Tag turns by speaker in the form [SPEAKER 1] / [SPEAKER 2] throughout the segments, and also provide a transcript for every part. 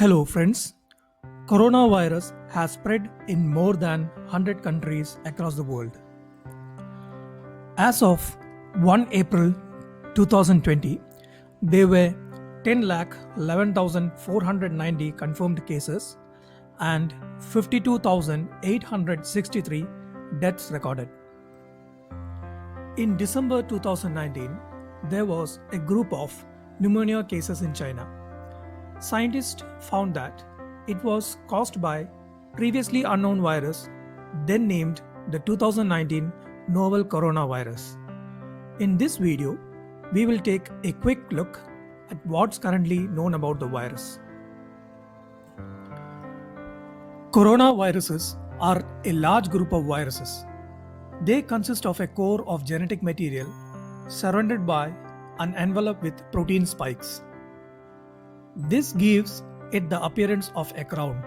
[SPEAKER 1] Hello, friends. Coronavirus has spread in more than 100 countries across the world. As of 1 April 2020, there were 10,11,490 confirmed cases and 52,863 deaths recorded. In December 2019, there was a group of pneumonia cases in China. Scientists found that it was caused by previously unknown virus, then named the 2019 novel coronavirus. In this video, we will take a quick look at what's currently known about the virus. Coronaviruses are a large group of viruses. They consist of a core of genetic material surrounded by an envelope with protein spikes. This gives it the appearance of a crown.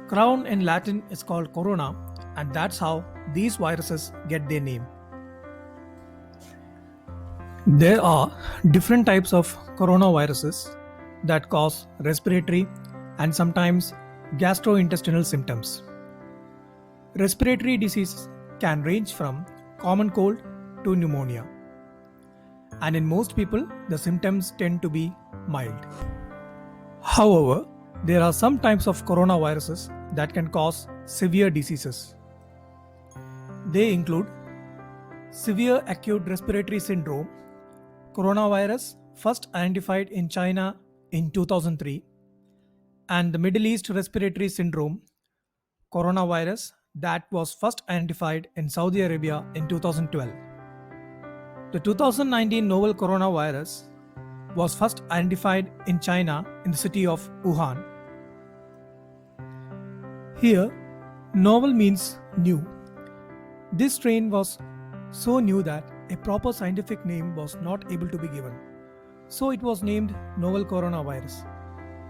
[SPEAKER 1] Crown in Latin is called corona, and that's how these viruses get their name. There are different types of coronaviruses that cause respiratory and sometimes gastrointestinal symptoms. Respiratory diseases can range from common cold to pneumonia, and in most people, the symptoms tend to be mild. However, there are some types of coronaviruses that can cause severe diseases. They include severe acute respiratory syndrome, coronavirus first identified in China in 2003, and the Middle East respiratory syndrome, coronavirus that was first identified in Saudi Arabia in 2012. The 2019 novel coronavirus was first identified in China in the city of Wuhan. Here, novel means new. This strain was so new that a proper scientific name was not able to be given. So it was named novel coronavirus.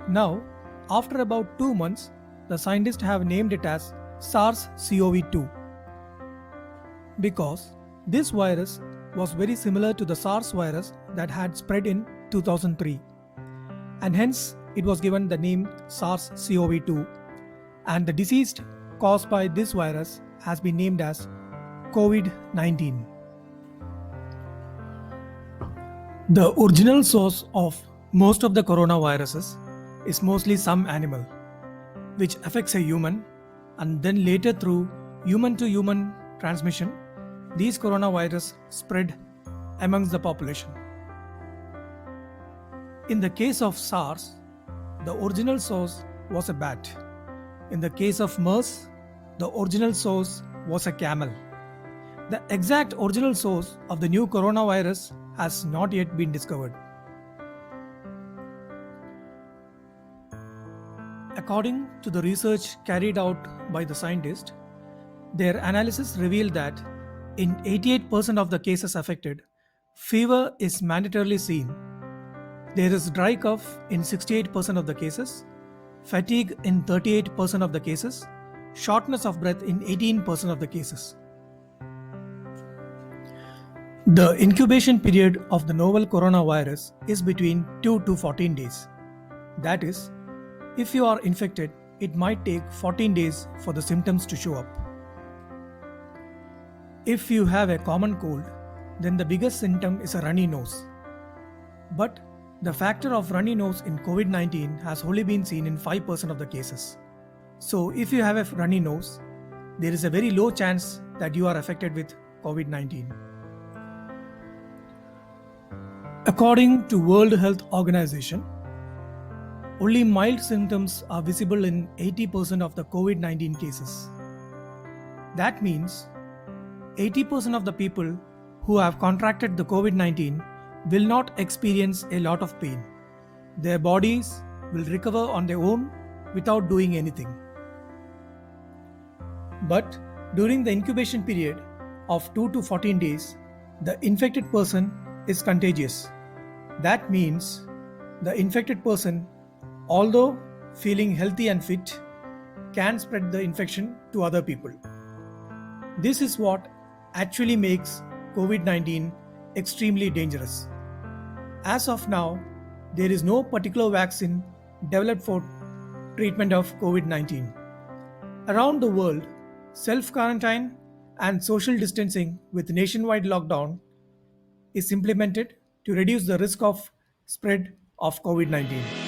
[SPEAKER 1] Now, after about 2 months, the scientists have named it as SARS-CoV-2 because this virus was very similar to the SARS virus that had spread in 2003, and hence it was given the name SARS-CoV-2, and the disease caused by this virus has been named as COVID-19. The original source of most of the coronaviruses is mostly some animal, which affects a human, and then later through human-to-human transmission, these coronavirus spread amongst the population. In the case of SARS, the original source was a bat. In the case of MERS, the original source was a camel. The exact original source of the new coronavirus has not yet been discovered. According to the research carried out by the scientists, their analysis revealed that in 88% of the cases affected, fever is mandatorily seen. There is dry cough in 68% of the cases, fatigue in 38% of the cases, shortness of breath in 18% of the cases. The incubation period of the novel coronavirus is between 2 to 14 days. That is, if you are infected, it might take 14 days for the symptoms to show up. If you have a common cold, then the biggest symptom is a runny nose. But the factor of runny nose in COVID-19 has only been seen in 5% of the cases. So if you have a runny nose, there is a very low chance that you are affected with COVID-19. According to World Health Organization, only mild symptoms are visible in 80% of the COVID-19 cases. That means 80% of the people who have contracted the COVID-19 will not experience a lot of pain. Their bodies will recover on their own without doing anything. But during the incubation period of 2 to 14 days, the infected person is contagious. That means the infected person, although feeling healthy and fit, can spread the infection to other people. This is what actually makes COVID-19 extremely dangerous. As of now, there is no particular vaccine developed for treatment of COVID 19. Around the world, self quarantine and social distancing with nationwide lockdown is implemented to reduce the risk of spread of COVID 19.